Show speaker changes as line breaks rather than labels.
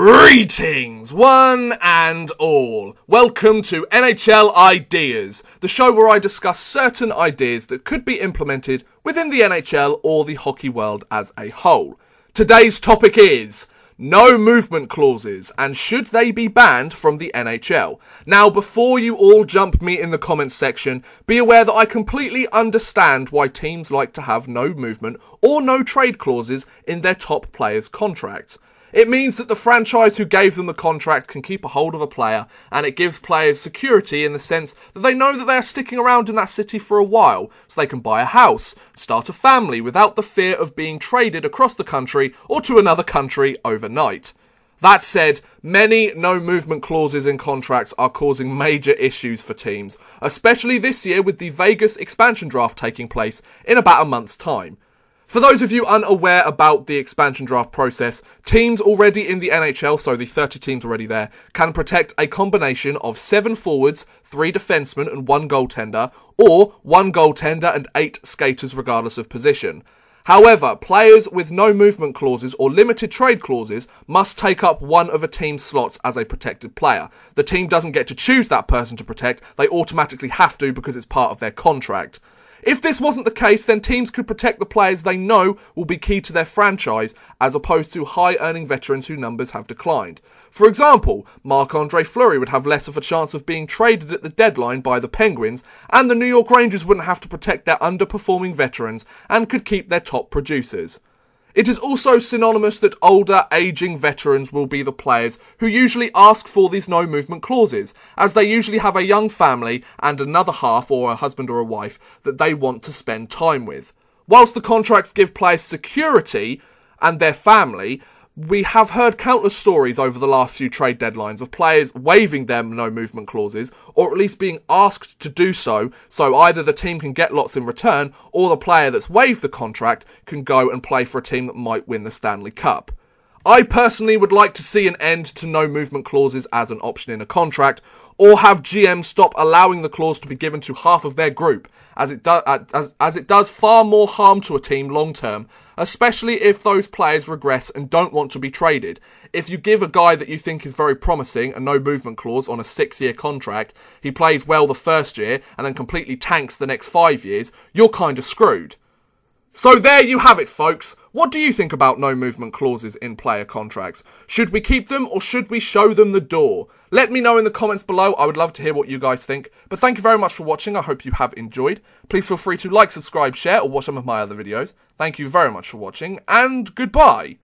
Greetings, one and all. Welcome to NHL Ideas, the show where I discuss certain ideas that could be implemented within the NHL or the hockey world as a whole. Today's topic is no movement clauses, and should they be banned from the NHL? Now, before you all jump me in the comments section, be aware that I completely understand why teams like to have no movement or no trade clauses in their top players' contracts. It means that the franchise who gave them the contract can keep a hold of a player, and it gives players security in the sense that they know that they are sticking around in that city for a while, so they can buy a house, start a family without the fear of being traded across the country or to another country overnight. That said, many no-movement clauses in contracts are causing major issues for teams, especially this year with the Vegas expansion draft taking place in about a month's time. For those of you unaware about the expansion draft process, teams already in the NHL, so the 30 teams already there, can protect a combination of 7 forwards, 3 defensemen and 1 goaltender, or 1 goaltender and 8 skaters regardless of position. However, players with no movement clauses or limited trade clauses must take up one of a team's slots as a protected player. The team doesn't get to choose that person to protect, they automatically have to because it's part of their contract. If this wasn't the case, then teams could protect the players they know will be key to their franchise, as opposed to high-earning veterans whose numbers have declined. For example, Marc-Andre Fleury would have less of a chance of being traded at the deadline by the Penguins, and the New York Rangers wouldn't have to protect their underperforming veterans and could keep their top producers. It is also synonymous that older, ageing veterans will be the players who usually ask for these no-movement clauses, as they usually have a young family and another half, or a husband or a wife, that they want to spend time with. Whilst the contracts give players security and their family, we have heard countless stories over the last few trade deadlines of players waiving their no-movement clauses, or at least being asked to do so, so either the team can get lots in return, or the player that's waived the contract can go and play for a team that might win the Stanley Cup. I personally would like to see an end to no-movement clauses as an option in a contract, or have GM stop allowing the clause to be given to half of their group, as it does far more harm to a team long-term, especially if those players regress and don't want to be traded. If you give a guy that you think is very promising a no-movement clause on a 6-year contract, he plays well the first year and then completely tanks the next 5 years, you're kind of screwed. So there you have it, folks. What do you think about no-movement clauses in player contracts? Should we keep them or should we show them the door? Let me know in the comments below. I would love to hear what you guys think. But thank you very much for watching. I hope you have enjoyed. Please feel free to like, subscribe, share, or watch some of my other videos. Thank you very much for watching, and goodbye.